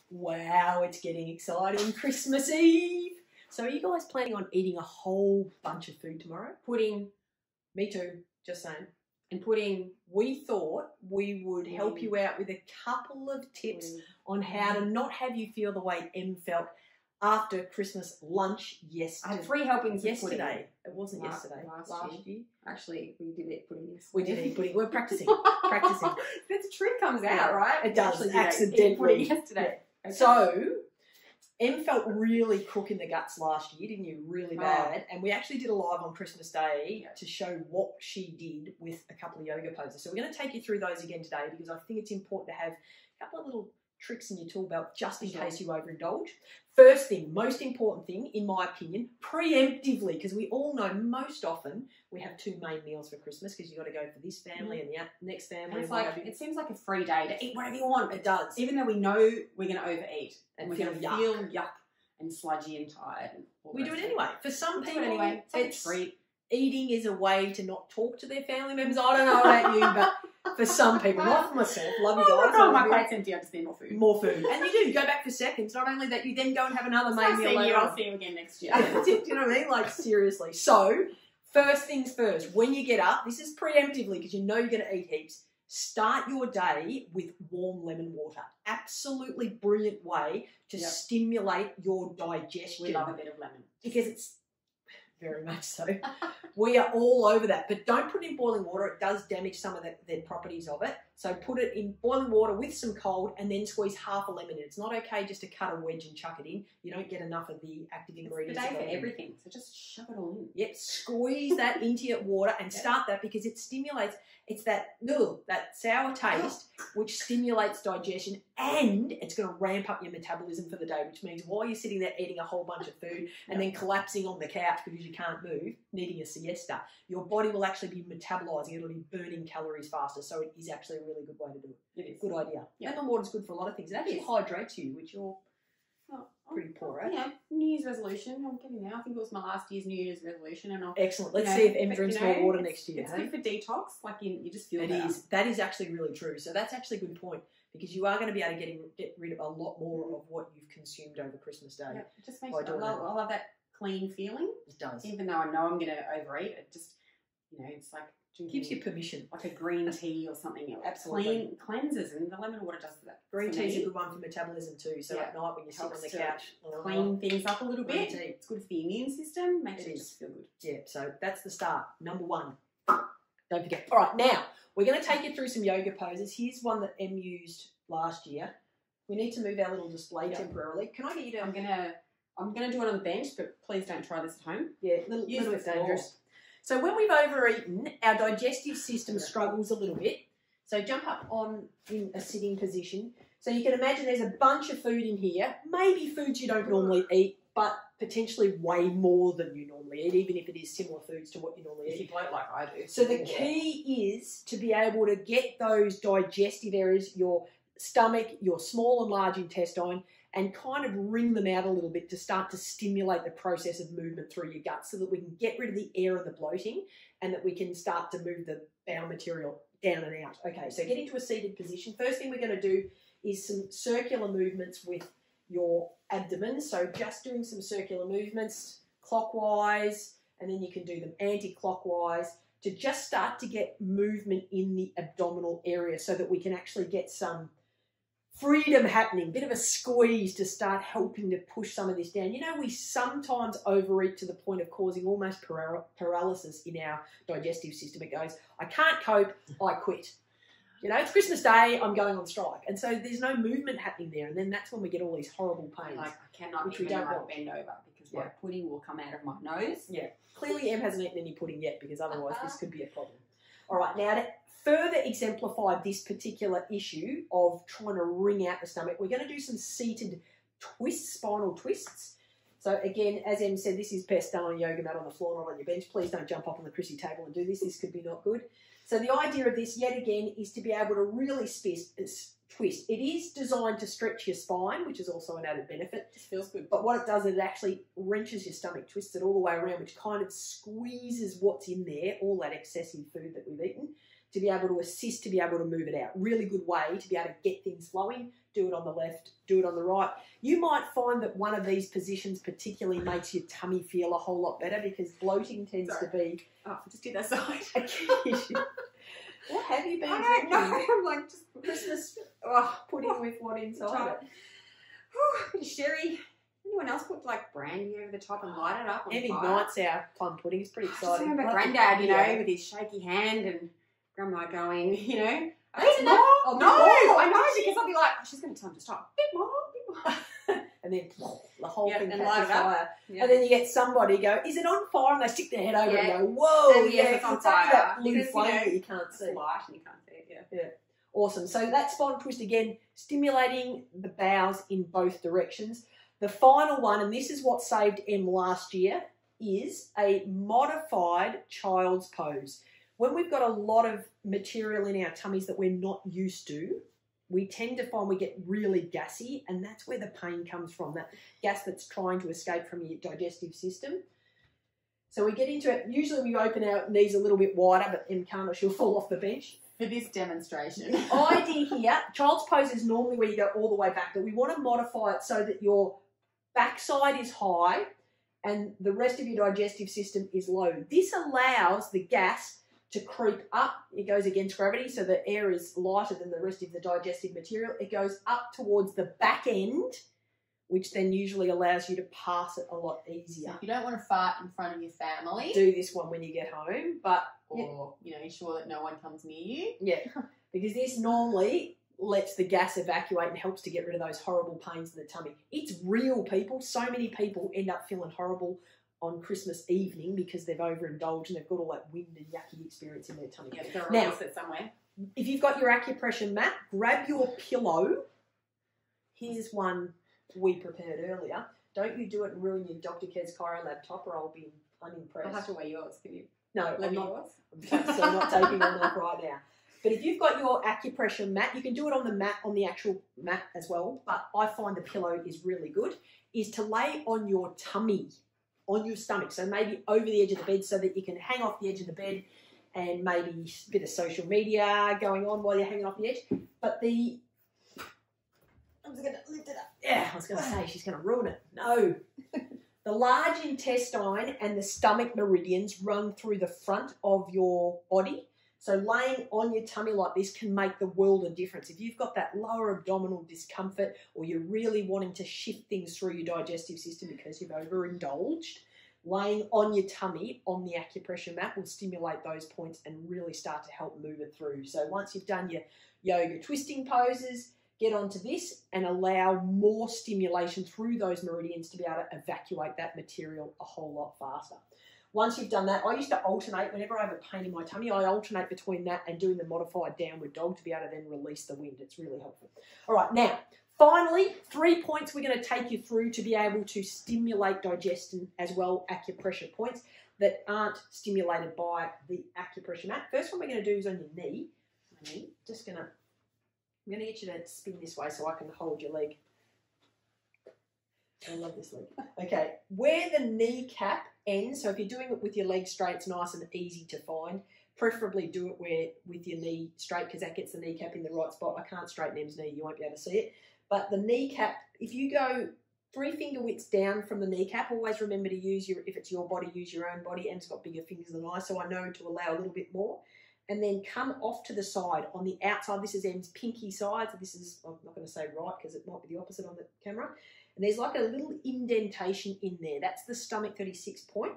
Wow, it's getting exciting. Christmas Eve. So are you guys planning on eating a whole bunch of food tomorrow? Pudding. Me too, just saying. And pudding. We thought we would help you out with a couple of tips on how to not have you feel the way Em felt after Christmas lunch yesterday. I had 3 helpings yesterday. of pudding. It wasn't yesterday. Last year. Actually, we did eat pudding yesterday. We did eat pudding. We're practicing. Practicing. The trick comes out, right? It does. Actually, accidentally. Pudding yesterday. Okay. So, Em felt really crook in the guts last year, didn't you? Really bad. And we actually did a live on Christmas Day to show what she did with a couple of yoga poses. So we're going to take you through those again today because I think it's important to have a couple of little tricks in your tool belt just in case you overindulge. First thing, most important thing, in my opinion, preemptively, because we all know most often we have 2 main meals for Christmas because you've got to go for this family and the next family. And it's like, it seems like a free day to eat whatever you want. It does. Even though we know we're going to overeat and we're going to feel yuck and sludgy and tired. And we do it anyway. For some people, anyway. It's treat. Eating is a way to not talk to their family members. I don't know about you, but for some people, not for myself, love you guys. Oh, my plate's empty, I just need more food. More food. And you do, go back for seconds. Not only that, you then go and have another main meal later on. I'll see you again next year. Do you know what I mean? Like, seriously. So, first things first, when you get up, this is preemptively because you know you're going to eat heaps, start your day with warm lemon water. Absolutely brilliant way to stimulate your digestion. We love a bit of lemon. Because it's very much so. We are all over that. But don't put it in boiling water. It does damage some of the properties of it. So put it in boiling water with some cold and then squeeze half a lemon in. It's not okay just to cut a wedge and chuck it in. You don't get enough of the active ingredients. It's the day for everything. So just shove it all in. Yep. Squeeze that into your water and start that because it stimulates. It's that sour taste which stimulates digestion and it's going to ramp up your metabolism for the day, which means while you're sitting there eating a whole bunch of food and then collapsing on the couch because you can't move, needing a siesta, your body will actually be metabolizing. It'll be burning calories faster. So it is actually a really good way to do it. It is. Good idea. Lemon water is good for a lot of things. It actually hydrates you, which you're pretty poor at. Yeah, New Year's resolution. I'm getting now. I think it was my last year's New Year's resolution. And excellent. Let's see if Em drinks more water next year. It's good for detox. Like you just feel it better. That is actually really true. So that's actually a good point because you are going to be able to get rid of a lot more of what you've consumed over Christmas Day. Yeah, it just makes I love that clean feeling. It does. Even though I know I'm going to overeat, it just, it's like gives you permission. Like a green tea or something. Absolutely. Cleanses, and the lemon water does that. Green tea is a good one for metabolism too. So at night when you sit on the couch. Clean things up a little bit. It's good for the immune system. Makes you just feel good. Yeah, so that's the start. Number 1. Don't forget. All right, now we're going to take you through some yoga poses. Here's one that Em used last year. We need to move our little display temporarily. Can I get you to... I'm gonna do it on the bench, but please don't try this at home. Yeah, a little bit dangerous. So when we've overeaten, our digestive system struggles a little bit. So jump up in a sitting position. So you can imagine there's a bunch of food in here, maybe foods you don't normally eat, but potentially way more than you normally eat, even if it is similar foods to what you normally eat. If you bloat like I do. So the key is to be able to get those digestive areas, your stomach, your small and large intestine, and kind of wring them out a little bit to start to stimulate the process of movement through your gut so that we can get rid of the air and the bloating and that we can start to move the bowel material down and out. Okay, so get into a seated position. First thing we're going to do is some circular movements with your abdomen. So just doing some circular movements clockwise, and then you can do them anti-clockwise to just start to get movement in the abdominal area so that we can actually get some freedom happening, bit of a squeeze to start helping to push some of this down. We sometimes overeat to the point of causing almost paralysis in our digestive system. It goes, I can't cope, I quit. It's Christmas Day, I'm going on strike. And so there's no movement happening there. And then that's when we get all these horrible pains. Like I cannot even bend over because my pudding will come out of my nose. Yeah. Clearly Em hasn't eaten any pudding yet because otherwise this could be a problem. All right, now to further exemplify this particular issue of trying to wring out the stomach, we're going to do some seated twists, spinal twists. So again, as Em said, this is best done on a yoga mat on the floor, not on your bench. Please don't jump up on the Chrissy table and do this. This could be not good. So the idea of this, yet again, is to be able to really twist. It is designed to stretch your spine, which is also an added benefit. It feels good. But what it does is it actually wrenches your stomach, twists it all the way around, which kind of squeezes what's in there, all that excessive food that we've eaten, to be able to assist to be able to move it out. Really good way to be able to get things flowing, do it on the left, do it on the right. You might find that one of these positions particularly makes your tummy feel a whole lot better because bloating tends to be... Oh, just do that side. A key issue. What have you been I don't know. drinking? I'm like just Christmas pudding with what inside it? Bit of sherry. Anyone else put like brandy over the top and light it up on Every fire? night's our plum pudding. It's pretty I just exciting. remember Like Granddad, you know, yeah. with his shaky hand and Grandma going, you know, That's "Eat more. that." Oh, No, more. I know, because I'll be like, she's going to tell him to stop. Bit more, bit more. And then the whole thing and catches light it up. fire. Yeah. And then you get somebody go, is it on fire? And they stick their head over Yeah. and go, whoa, And yes, it's on only fire. that blue Because, flame you know, that you can't It's see. light and you can't see it, yeah. Yeah. Awesome. So that spine twist again, stimulating the bowels in both directions. The final one, and this is what saved Em last year, is a modified child's pose. When we've got a lot of material in our tummies that we're not used to, we tend to find we get really gassy, and that's where the pain comes from, that gas that's trying to escape from your digestive system. So we get into it. Usually we open our knees a little bit wider, but Em can't or she'll fall off the bench. For this demonstration. The idea here, child's pose is normally where you go all the way back, but we want to modify it so that your backside is high and the rest of your digestive system is low. This allows the gas to creep up. It goes against gravity, so the air is lighter than the rest of the digestive material. It goes up towards the back end, which then usually allows you to pass it a lot easier. If you don't want to fart in front of your family, Do this one when you get home, but or you know, ensure that no one comes near you. yeah, because this normally lets the gas evacuate and helps to get rid of those horrible pains in the tummy. It's real, people. So many people end up feeling horrible on Christmas evening because they've overindulged and they've got all that wind and yucky experience in their tummy. Yeah, they'll Now- release it somewhere. If you've got your acupressure mat, grab your pillow. Here's one we prepared earlier. Don't you do it and ruin your Dr Kez Chirolab top or I'll be unimpressed. I'll have to wear yours. Can you No, let I'm me not. yours? I'm not taking one off right now. But if you've got your acupressure mat, you can do it on the mat, on the actual mat as well. But I find the pillow is really good, is to lay on your tummy, on your stomach. So maybe over the edge of the bed so that you can hang off the edge of the bed and maybe a bit of social media going on while you're hanging off the edge. But I'm just going to lift it up. Yeah, I was going to say she's going to ruin it. No. The large intestine and the stomach meridians run through the front of your body. So laying on your tummy like this can make the world of difference. If you've got that lower abdominal discomfort or you're really wanting to shift things through your digestive system because you've overindulged, laying on your tummy on the acupressure mat will stimulate those points and really start to help move it through. So once you've done your yoga twisting poses, get onto this and allow more stimulation through those meridians to be able to evacuate that material a whole lot faster. Once you've done that, I used to alternate, whenever I have a pain in my tummy, I alternate between that and doing the modified downward dog to be able to then release the wind. It's really helpful. All right, now, finally, 3 points we're going to take you through to be able to stimulate digestion as well, acupressure points that aren't stimulated by the acupressure mat. First one we're going to do is on your knee. Just going to, I'm going to get you to spin this way so I can hold your leg. I love this leg. Okay, where the kneecap ends, so if you're doing it with your leg straight, it's nice and easy to find. Preferably do it with your knee straight because that gets the kneecap in the right spot. I can't straighten Em's knee, you won't be able to see it. But the kneecap, if you go 3 finger widths down from the kneecap, always remember to use your, if it's your body, use your own body. Em's got bigger fingers than I, so I know to allow a little bit more. And then come off to the side. On the outside, this is Em's pinky side. So this is, I'm not going to say right because it might be the opposite on the camera. And there's like a little indentation in there. That's the stomach 36 point.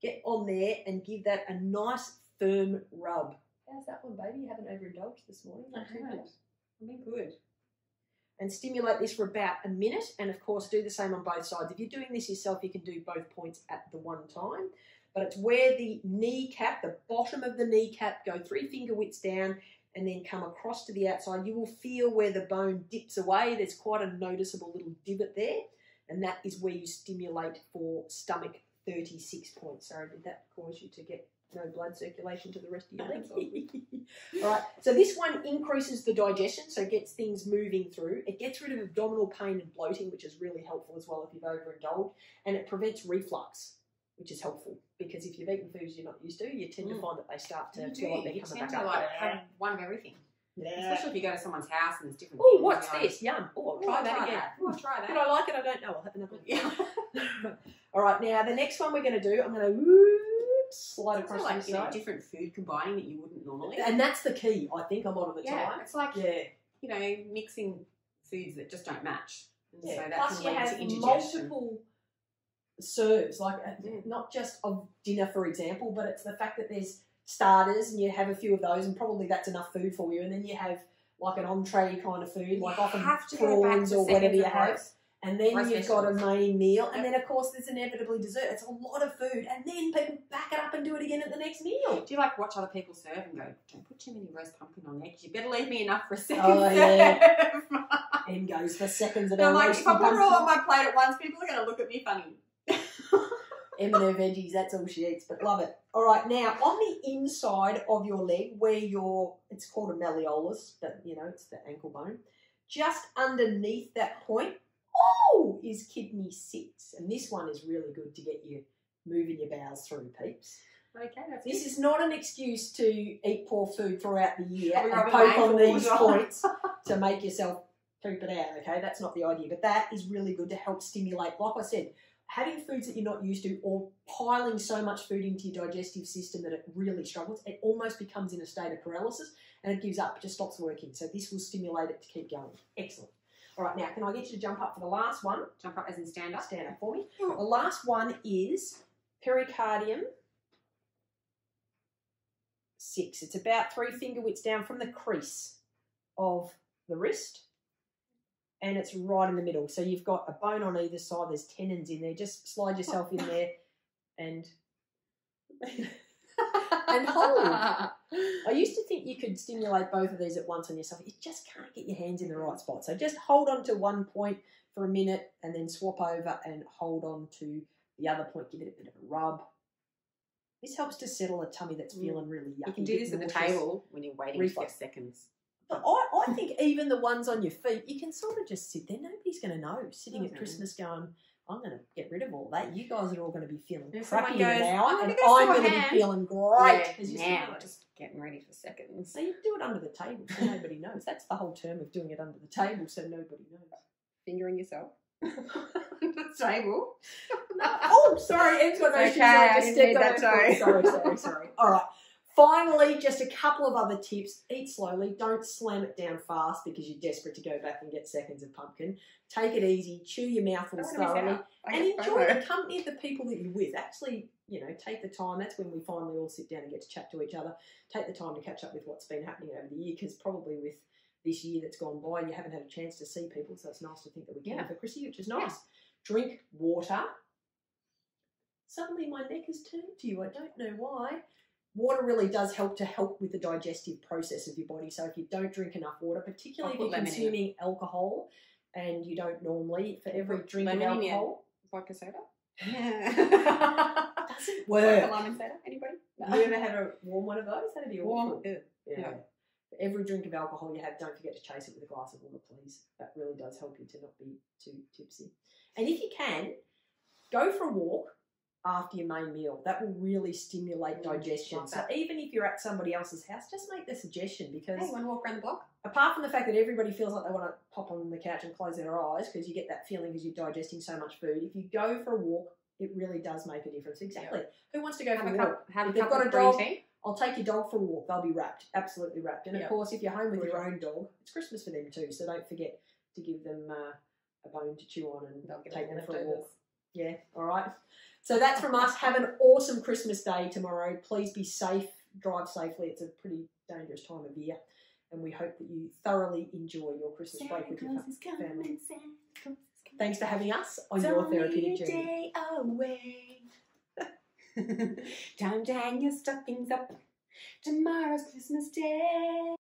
Get on there and give that a nice firm rub. How's that one, baby? You haven't overindulged this morning? I haven't. I've been good. And stimulate this for about a minute. And of course, do the same on both sides. If you're doing this yourself, you can do both points at the one time. But it's where the kneecap, the bottom of the kneecap, go 3 finger widths down and then come across to the outside. You will feel where the bone dips away. There's quite a noticeable little divot there. And that is where you stimulate for stomach 36 points. Sorry, did that cause you to get no blood circulation to the rest of your leg? All right, so this one increases the digestion, so it gets things moving through. It gets rid of abdominal pain and bloating, which is really helpful as well if you've overindulged. And it prevents reflux, which is helpful because if you've eaten foods you're not used to, you tend to find that they start to feel like they're coming back up. Have one of everything. Yeah. Especially if you go to someone's house and there's different Oh, things. what's you're this? Yum. Oh, I'll try that again. Oh, I'll try Did that. I like it? I don't know. I'll have another one. Yeah. All right, now the next one we're going to do, I'm going to slide across like, this side. different food combining that you wouldn't normally. And that's the key, I think, a lot of the time. It's like, mixing foods that just don't match. And so that Plus can you lead to have indigestion. multiple serves, like not just of dinner, for example, but it's the fact that there's starters and you have a few of those and probably that's enough food for you. And then you have like an entree kind of food, like often prawns or whatever you have. And then you've got a main meal, and then of course there's inevitably dessert. It's a lot of food, and then people back it up and do it again at the next meal. Do you like watch other people serve and go, don't put too many roast pumpkin on there because you better leave me enough for a second Oh, yeah. serve. And goes for seconds of I'm our like, roast if I put it pumpkin. all on my plate at once, people are going to look at me funny. Em and her veggies, that's all she eats, but love it. All right, now on the inside of your leg, where it's called a malleolus, but it's the ankle bone, just underneath that point, is kidney 6. And this one is really good to get you moving your bowels through, peeps. Okay, This is not an excuse to eat poor food throughout the year Probably and rubbing poke my on these ankles. points to make yourself poop it out, okay? That's not the idea. But that is really good to help stimulate, like I said, having foods that you're not used to or piling so much food into your digestive system that it really struggles, it almost becomes in a state of paralysis and it gives up, it just stops working. So this will stimulate it to keep going. Excellent. All right, now can I get you to jump up for the last one? Jump up as in stand up. Stand up for me. The last one is Pericardium 6. It's about 3 finger widths down from the crease of the wrist, and it's right in the middle. So you've got a bone on either side. There's tendons in there. Just slide yourself in there and hold. I used to think you could stimulate both of these at once on yourself. You just can't get your hands in the right spot. So just hold on to one point for a minute and then swap over and hold on to the other point. Give it a bit of a rub. This helps to settle a tummy that's feeling really yucky. You can do this at the table when you're waiting for seconds. But I think even the ones on your feet, you can sort of just sit there. Nobody's going to know. Sitting at Christmas going, I'm going to get rid of all that. You guys are all going to be feeling crappy in an hour, and I'm going to be feeling great. Yeah, now just getting ready for seconds. So you do it under the table so nobody knows. That's the whole term of doing it under the table so nobody knows. Fingering yourself. The table. Oh, sorry, Em's got no shoes on. I just stepped on her foot. Sorry. All right. Finally, just a couple of other tips. Eat slowly. Don't slam it down fast because you're desperate to go back and get seconds of pumpkin. Take it easy. Chew your mouthfuls thoroughly. And enjoy the company of the people that you're with. Actually, take the time. That's when we finally all sit down and get to chat to each other. Take the time to catch up with what's been happening over the year, because probably with this year that's gone by, you haven't had a chance to see people, so it's nice to think that we can for Chrissy, which is nice. Yeah. Drink water. Suddenly my neck has turned to you. I don't know why. Water really does help with the digestive process of your body. So if you don't drink enough water, particularly if you're consuming alcohol and you don't normally, for every drink of alcohol... Vodka soda? Doesn't work. Vodka lemon soda? Anybody? No. You ever had a warm one of those? That'd be awful. Yeah. For every drink of alcohol you have, don't forget to chase it with a glass of water, please. That really does help you to not be too tipsy. And if you can, go for a walk after your main meal. That will really stimulate digestion. So even if you're at somebody else's house, just make the suggestion, because... Hey, you want to walk around the block? Apart from the fact that everybody feels like they want to pop on the couch and close their eyes because you get that feeling because you're digesting so much food, if you go for a walk, it really does make a difference. Exactly. Yeah. Who wants to go for a walk? If they've got a dog, I'll take your dog for a walk. They'll be wrapped, absolutely wrapped. And of course, if you're home with your own dog, it's Christmas for them too, so don't forget to give them a bone to chew on and take them for a walk. Yeah, all right. So that's from us. Have an awesome Christmas day tomorrow. Please be safe. Drive safely. It's a pretty dangerous time of year. And we hope that you thoroughly enjoy your Christmas break with your family. Thanks for having us on your therapeutic journey. Away. Time to hang your stockings up. Tomorrow's Christmas Day.